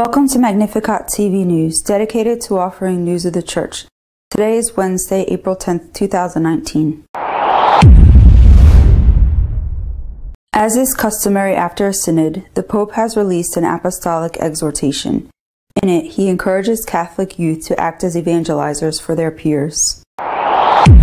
Welcome to Magnificat TV News, dedicated to offering news of the Church. Today is Wednesday, April 10th, 2019. As is customary after a synod, the Pope has released an apostolic exhortation. In it, he encourages Catholic youth to act as evangelizers for their peers. The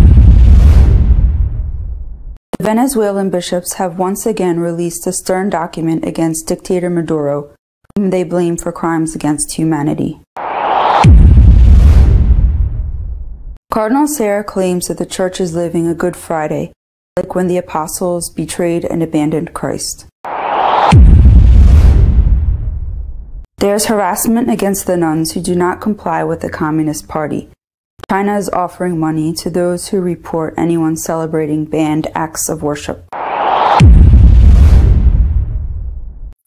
Venezuelan bishops have once again released a stern document against dictator Maduro, whom they blame for crimes against humanity. Cardinal Sarah claims that the Church is living a Good Friday, like when the apostles betrayed and abandoned Christ. There's harassment against the nuns who do not comply with the Communist Party. China is offering money to those who report anyone celebrating banned acts of worship.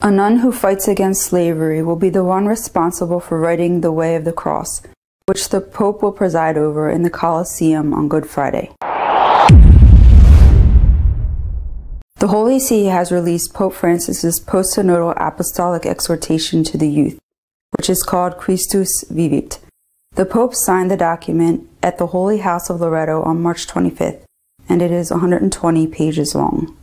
A nun who fights against slavery will be the one responsible for writing the Way of the Cross, which the Pope will preside over in the Colosseum on Good Friday. The Holy See has released Pope Francis's post-synodal apostolic exhortation to the youth, which is called Christus Vivit. The Pope signed the document at the Holy House of Loreto on March 25th, and it is 120 pages long.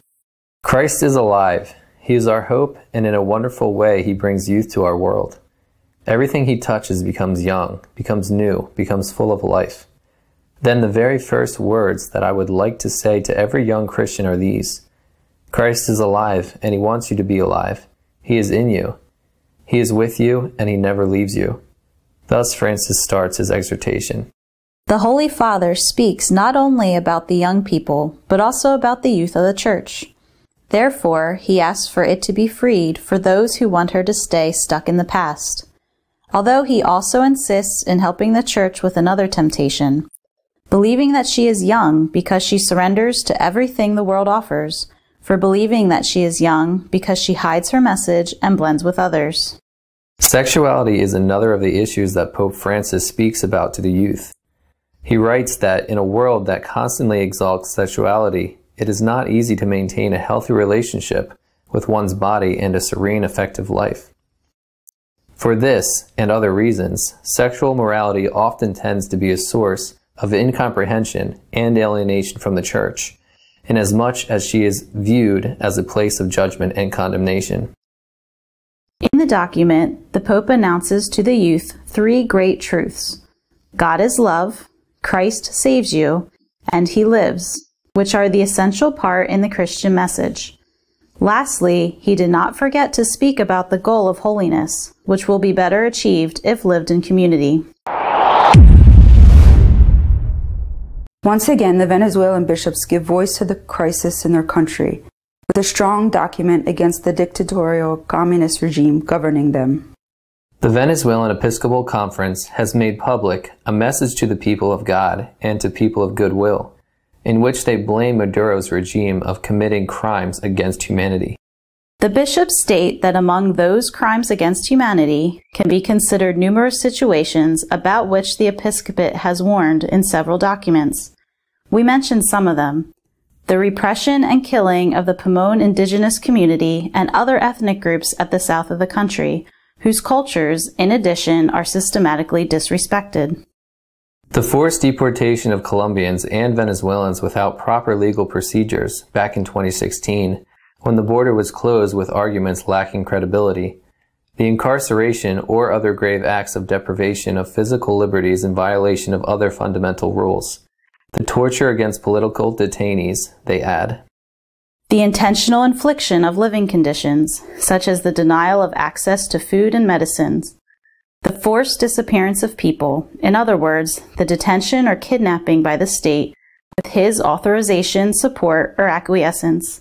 Christ is alive. He is our hope, and in a wonderful way he brings youth to our world. Everything he touches becomes young, becomes new, becomes full of life. Then the very first words that I would like to say to every young Christian are these: Christ is alive, and he wants you to be alive. He is in you. He is with you, and he never leaves you. Thus Francis starts his exhortation. The Holy Father speaks not only about the young people, but also about the youth of the Church. Therefore, he asks for it to be freed for those who want her to stay stuck in the past. Although he also insists in helping the Church with another temptation, believing that she is young because she surrenders to everything the world offers, for believing that she is young because she hides her message and blends with others. Sexuality is another of the issues that Pope Francis speaks about to the youth. He writes that in a world that constantly exalts sexuality, it is not easy to maintain a healthy relationship with one's body and a serene, effective life. For this and other reasons, sexual morality often tends to be a source of incomprehension and alienation from the Church, inasmuch as she is viewed as a place of judgment and condemnation. In the document, the Pope announces to the youth three great truths: God is love, Christ saves you, and he lives, which are the essential part in the Christian message. Lastly, he did not forget to speak about the goal of holiness, which will be better achieved if lived in community. Once again, the Venezuelan bishops give voice to the crisis in their country, with a strong document against the dictatorial communist regime governing them. The Venezuelan Episcopal Conference has made public a message to the people of God and to people of goodwill, in which they blame Maduro's regime of committing crimes against humanity. The bishops state that among those crimes against humanity can be considered numerous situations about which the episcopate has warned in several documents. We mentioned some of them: the repression and killing of the Pamon indigenous community and other ethnic groups at the south of the country, whose cultures, in addition, are systematically disrespected. The forced deportation of Colombians and Venezuelans without proper legal procedures back in 2016, when the border was closed with arguments lacking credibility. The incarceration or other grave acts of deprivation of physical liberties in violation of other fundamental rules. The torture against political detainees, they add. The intentional infliction of living conditions, such as the denial of access to food and medicines. The forced disappearance of people, in other words, the detention or kidnapping by the state with his authorization, support, or acquiescence,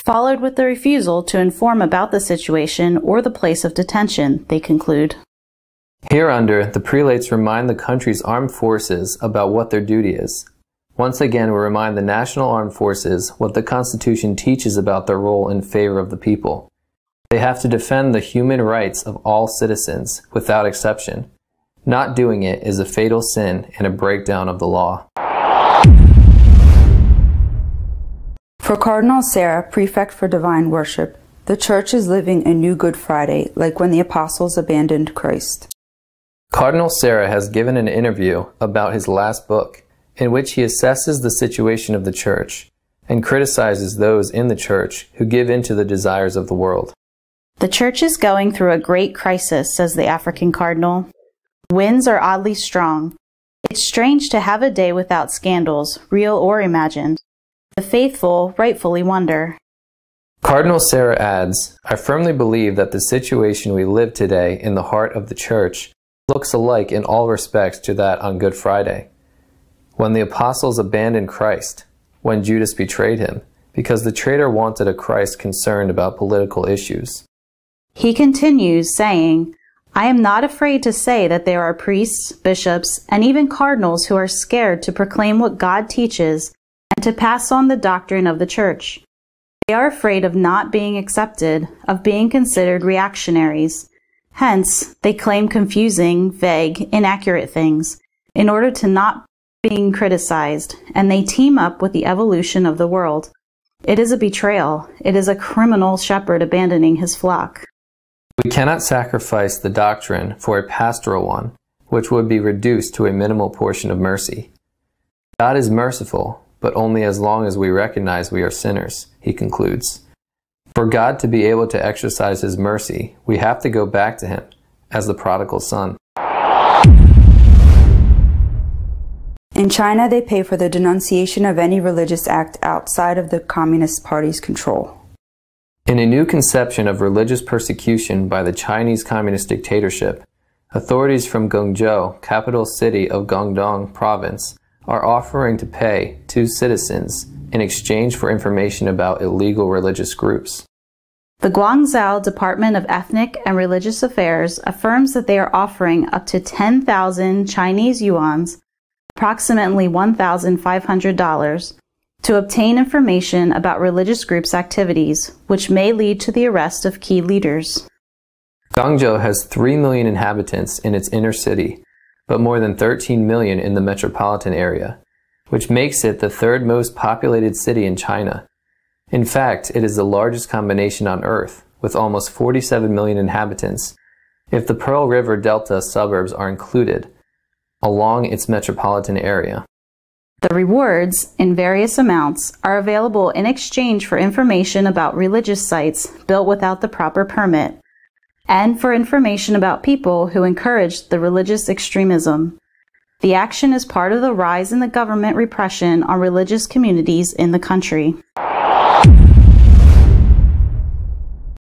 followed with the refusal to inform about the situation or the place of detention, they conclude. Hereunder, the prelates remind the country's armed forces about what their duty is. Once again, we remind the national armed forces what the Constitution teaches about their role in favor of the people. They have to defend the human rights of all citizens, without exception. Not doing it is a fatal sin and a breakdown of the law. For Cardinal Sarah, Prefect for Divine Worship, The Church is living a new Good Friday, like when the apostles abandoned Christ. Cardinal Sarah has given an interview about his last book, in which he assesses the situation of the Church and criticizes those in the Church who give in to the desires of the world. The Church is going through a great crisis, says the African cardinal. Winds are oddly strong. It's strange to have a day without scandals, real or imagined. The faithful rightfully wonder. Cardinal Sarah adds, I firmly believe that the situation we live today in the heart of the Church looks alike in all respects to that on Good Friday, when the apostles abandoned Christ, when Judas betrayed him, because the traitor wanted a Christ concerned about political issues. He continues, saying, I am not afraid to say that there are priests, bishops, and even cardinals who are scared to proclaim what God teaches and to pass on the doctrine of the Church. They are afraid of not being accepted, of being considered reactionaries. Hence, they claim confusing, vague, inaccurate things in order to not being criticized, and they team up with the evolution of the world. It is a betrayal. It is a criminal shepherd abandoning his flock. We cannot sacrifice the doctrine for a pastoral one, which would be reduced to a minimal portion of mercy. God is merciful, but only as long as we recognize we are sinners, he concludes. For God to be able to exercise his mercy, we have to go back to him, as the prodigal son. In China, they pay for the denunciation of any religious act outside of the Communist Party's control. In a new conception of religious persecution by the Chinese Communist dictatorship, authorities from Guangzhou, capital city of Guangdong province, are offering to pay to citizens in exchange for information about illegal religious groups. The Guangzhou Department of Ethnic and Religious Affairs affirms that they are offering up to 10,000 Chinese yuans, approximately $1,500, to obtain information about religious groups' activities, which may lead to the arrest of key leaders. Guangzhou has 3 million inhabitants in its inner city, but more than 13 million in the metropolitan area, which makes it the third most populated city in China. In fact, it is the largest combination on Earth, with almost 47 million inhabitants, if the Pearl River Delta suburbs are included, along its metropolitan area. The rewards, in various amounts, are available in exchange for information about religious sites built without the proper permit, and for information about people who encourage the religious extremism. The action is part of the rise in the government repression on religious communities in the country.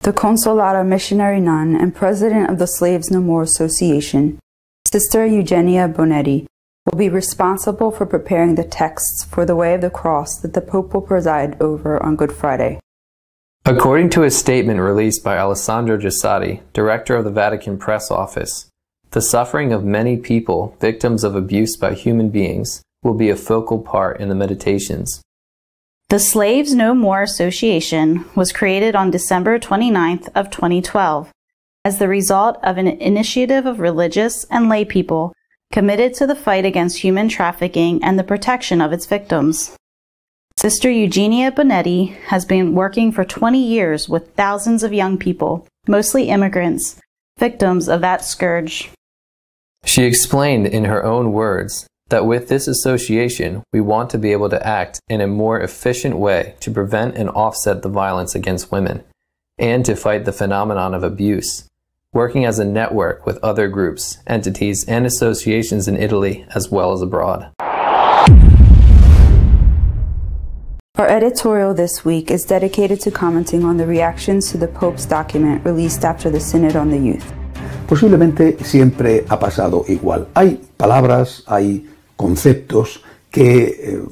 The Consolata missionary nun and president of the Slaves No More Association, Sister Eugenia Bonetti, will be responsible for preparing the texts for the Way of the Cross that the Pope will preside over on Good Friday. According to a statement released by Alessandro Giussati, director of the Vatican Press Office, the suffering of many people, victims of abuse by human beings, will be a focal part in the meditations. The Slaves No More Association was created on December 29th of 2012 as the result of an initiative of religious and lay people committed to the fight against human trafficking and the protection of its victims. Sister Eugenia Bonetti has been working for 20 years with thousands of young people, mostly immigrants, victims of that scourge. She explained in her own words that with this association, we want to be able to act in a more efficient way to prevent and offset the violence against women, and to fight the phenomenon of abuse, working as a network with other groups, entities, and associations in Italy as well as abroad. Our editorial this week is dedicated to commenting on the reactions to the Pope's document released after the Synod on the Youth. Posiblemente siempre ha pasado igual. Hay palabras, hay conceptos que,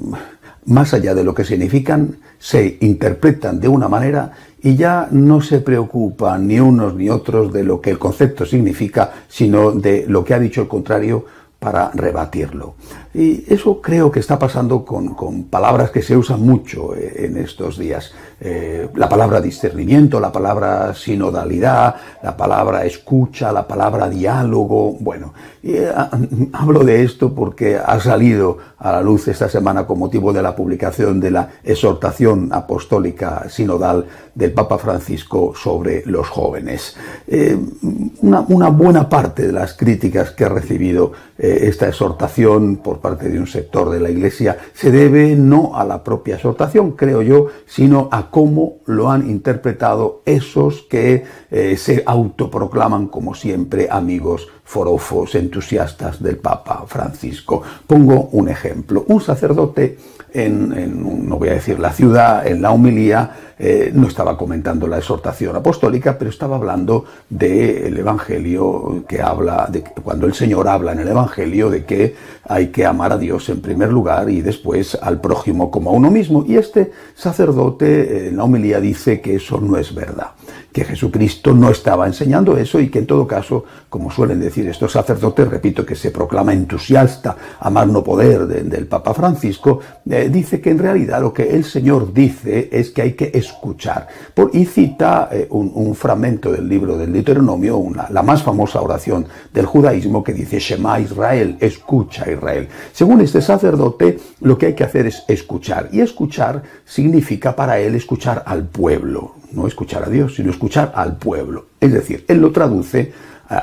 más allá de lo que significan, se interpretan de una manera y ya no se preocupan ni unos ni otros de lo que el concepto significa, sino de lo que ha dicho el contrario para rebatirlo. Y eso creo que está pasando con palabras que se usan mucho en estos días. La palabra discernimiento, la palabra sinodalidad, la palabra escucha, la palabra diálogo. Bueno, hablo de esto porque ha salido a la luz esta semana con motivo de la publicación de la exhortación apostólica sinodal del Papa Francisco sobre los jóvenes. Una buena parte de las críticas que ha recibido esta exhortación por parte de un sector de la Iglesia se debe no a la propia exhortación, creo yo, sino a cómo lo han interpretado esos que se autoproclaman, como siempre, amigos forofos, entusiastas del Papa Francisco. Pongo un ejemplo. Un sacerdote no voy a decir la ciudad, en la homilía, no estaba comentando la exhortación apostólica, pero estaba hablando del Evangelio, que habla de cuando el Señor habla en el Evangelio de que hay que amar a Dios en primer lugar y después al prójimo como a uno mismo. Y este sacerdote en la homilía dice que eso no es verdad, que Jesucristo no estaba enseñando eso y que en todo caso, como suelen decir estos sacerdotes, repito, que se proclama entusiasta a más no poder del Papa Francisco, dice que en realidad lo que el Señor dice es que hay que escuchar. Y cita un fragmento del libro del Deuteronomio, la más famosa oración del judaísmo, que dice Shema Israel, escucha Israel. Según este sacerdote, lo que hay que hacer es escuchar. Y escuchar significa para él escuchar al pueblo. No escuchar a Dios, sino escuchar al pueblo. Es decir, él lo traduce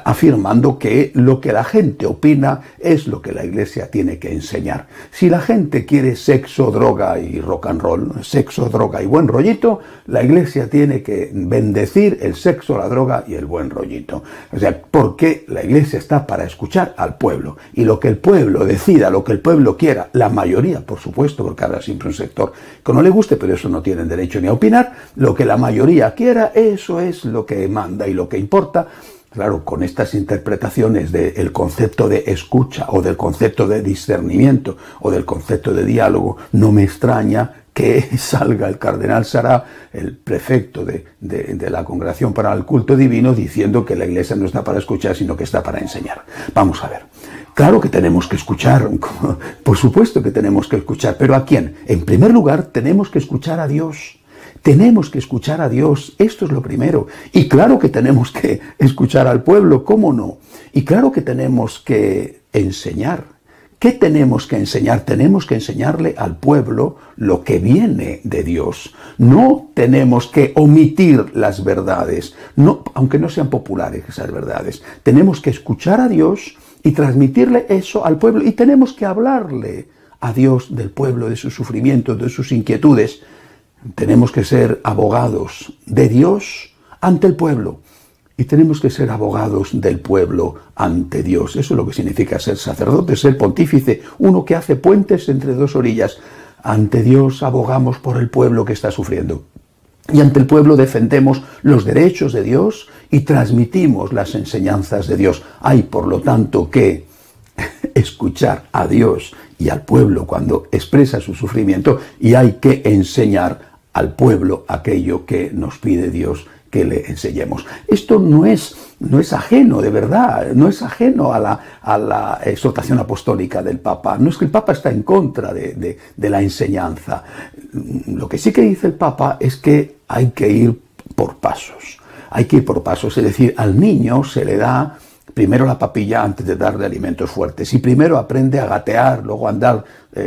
afirmando que lo que la gente opina es lo que la Iglesia tiene que enseñar. Si la gente quiere sexo, droga y rock and roll, sexo, droga y buen rollito, la Iglesia tiene que bendecir el sexo, la droga y el buen rollito. O sea, porque la Iglesia está para escuchar al pueblo. Y lo que el pueblo decida, lo que el pueblo quiera, la mayoría, por supuesto, porque habrá siempre un sector que no le guste, pero eso no tienen derecho ni a opinar, lo que la mayoría quiera, eso es lo que manda y lo que importa. Claro, con estas interpretaciones del concepto de escucha o del concepto de discernimiento o del concepto de diálogo, no me extraña que salga el cardenal Sará, el prefecto de la Congregación para el Culto Divino, diciendo que la Iglesia no está para escuchar, sino que está para enseñar. Vamos a ver. Claro que tenemos que escuchar, por supuesto que tenemos que escuchar, pero ¿a quién? En primer lugar, tenemos que escuchar a Dios. Tenemos que escuchar a Dios, esto es lo primero. Y claro que tenemos que escuchar al pueblo, ¿cómo no? Y claro que tenemos que enseñar. ¿Qué tenemos que enseñar? Tenemos que enseñarle al pueblo lo que viene de Dios. No tenemos que omitir las verdades, no, aunque no sean populares esas verdades. Tenemos que escuchar a Dios y transmitirle eso al pueblo. Y tenemos que hablarle a Dios del pueblo, de sus sufrimientos, de sus inquietudes. Tenemos que ser abogados de Dios ante el pueblo y tenemos que ser abogados del pueblo ante Dios. Eso es lo que significa ser sacerdote, ser pontífice, uno que hace puentes entre dos orillas. Ante Dios abogamos por el pueblo que está sufriendo y ante el pueblo defendemos los derechos de Dios y transmitimos las enseñanzas de Dios. Hay, por lo tanto, que escuchar a Dios y al pueblo cuando expresa su sufrimiento y hay que enseñar al pueblo aquello que nos pide Dios que le enseñemos. Esto no es ajeno, de verdad, no es ajeno a la exhortación apostólica del Papa. No es que el Papa está en contra de la enseñanza. Lo que sí que dice el Papa es que hay que ir por pasos. Hay que ir por pasos, es decir, al niño se le da primero la papilla antes de darle alimentos fuertes. Y primero aprende a gatear, luego a andar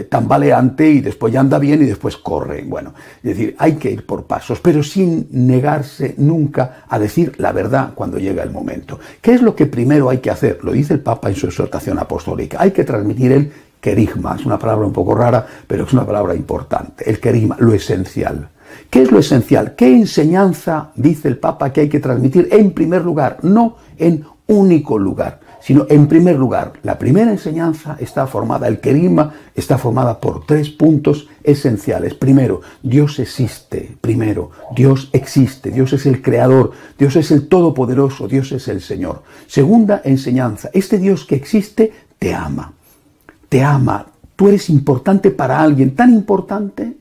tambaleante y después ya anda bien y después corre. Bueno, es decir, hay que ir por pasos, pero sin negarse nunca a decir la verdad cuando llega el momento. ¿Qué es lo que primero hay que hacer? Lo dice el Papa en su exhortación apostólica. Hay que transmitir el querigma. Es una palabra un poco rara, pero es una palabra importante. El querigma, lo esencial. ¿Qué es lo esencial? ¿Qué enseñanza dice el Papa que hay que transmitir en primer lugar? No en único lugar, sino en primer lugar. La primera enseñanza está formada, el querigma está formada por 3 puntos esenciales. Primero, Dios existe. Primero, Dios existe. Dios es el creador. Dios es el todopoderoso. Dios es el Señor. Segunda enseñanza, este Dios que existe te ama. Te ama. Tú eres importante para alguien, tan importante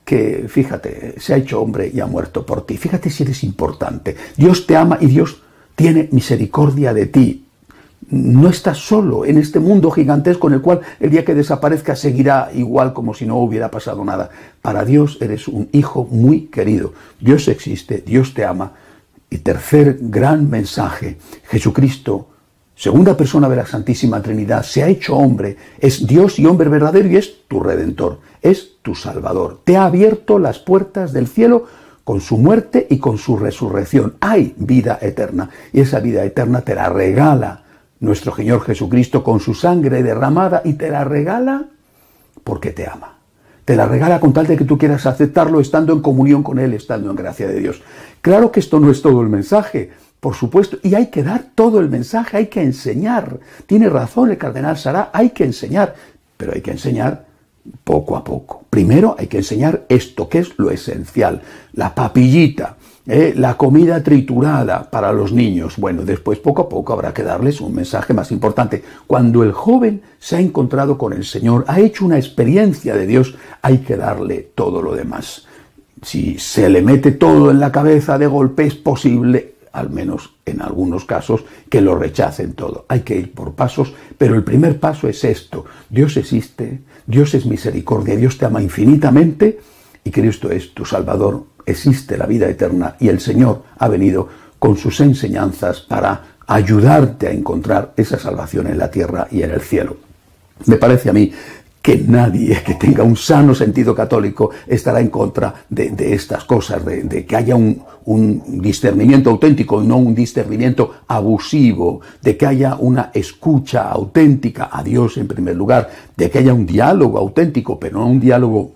que, fíjate, se ha hecho hombre y ha muerto por ti. Fíjate si eres importante. Dios te ama y Dios tiene misericordia de ti. No estás solo en este mundo gigantesco en el cual el día que desaparezca seguirá igual como si no hubiera pasado nada. Para Dios eres un hijo muy querido. Dios existe, Dios te ama. Y tercer gran mensaje, Jesucristo, segunda persona de la Santísima Trinidad, se ha hecho hombre, es Dios y hombre verdadero y es tu Redentor, es tu Salvador. Te ha abierto las puertas del cielo con su muerte y con su resurrección. Hay vida eterna, y esa vida eterna te la regala nuestro Señor Jesucristo con su sangre derramada, y te la regala porque te ama. Te la regala con tal de que tú quieras aceptarlo, estando en comunión con Él, estando en gracia de Dios. Claro que esto no es todo el mensaje, por supuesto, y hay que dar todo el mensaje, hay que enseñar. Tiene razón el cardenal Sará, hay que enseñar, pero hay que enseñar poco a poco. Primero hay que enseñar esto, que es lo esencial, la papillita, la comida triturada para los niños. Bueno, después poco a poco habrá que darles un mensaje más importante. Cuando el joven se ha encontrado con el Señor, ha hecho una experiencia de Dios, hay que darle todo lo demás. Si se le mete todo en la cabeza de golpe, es posible, al menos en algunos casos, que lo rechacen todo. Hay que ir por pasos, pero el primer paso es esto. Dios existe, Dios es misericordia, Dios te ama infinitamente y Cristo es tu Salvador. Existe la vida eterna y el Señor ha venido con sus enseñanzas para ayudarte a encontrar esa salvación en la tierra y en el cielo. Me parece a mí que nadie que tenga un sano sentido católico estará en contra de estas cosas, de que haya un discernimiento auténtico y no un discernimiento abusivo, de que haya una escucha auténtica a Dios en primer lugar, de que haya un diálogo auténtico, pero no un diálogo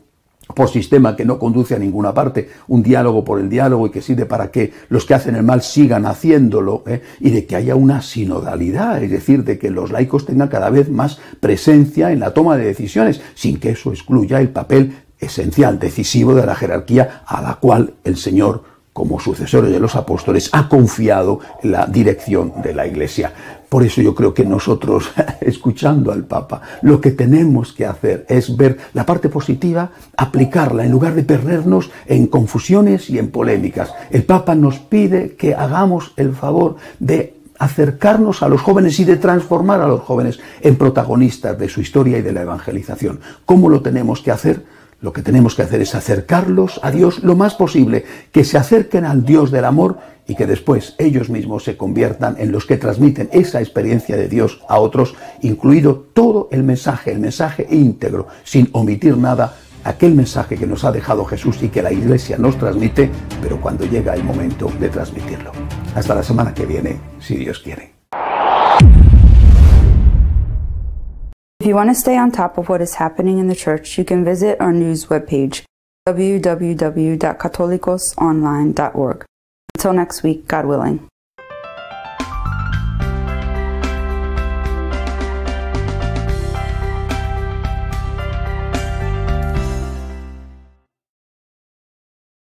por sistema que no conduce a ninguna parte, un diálogo por el diálogo y que sirve para que los que hacen el mal sigan haciéndolo, y de que haya una sinodalidad, es decir, de que los laicos tengan cada vez más presencia en la toma de decisiones, sin que eso excluya el papel esencial, decisivo de la jerarquía a la cual el Señor, como sucesor de los apóstoles, ha confiado la dirección de la Iglesia. Por eso yo creo que nosotros, escuchando al Papa, lo que tenemos que hacer es ver la parte positiva, aplicarla, en lugar de perdernos en confusiones y en polémicas. El Papa nos pide que hagamos el favor de acercarnos a los jóvenes y de transformar a los jóvenes en protagonistas de su historia y de la evangelización. ¿Cómo lo tenemos que hacer? Lo que tenemos que hacer es acercarlos a Dios lo más posible, que se acerquen al Dios del amor y que después ellos mismos se conviertan en los que transmiten esa experiencia de Dios a otros, incluido todo el mensaje íntegro, sin omitir nada, aquel mensaje que nos ha dejado Jesús y que la Iglesia nos transmite, pero cuando llega el momento de transmitirlo. Hasta la semana que viene, si Dios quiere. If you want to stay on top of what is happening in the Church, you can visit our news webpage, www.catolicosonline.org. Until next week, God willing.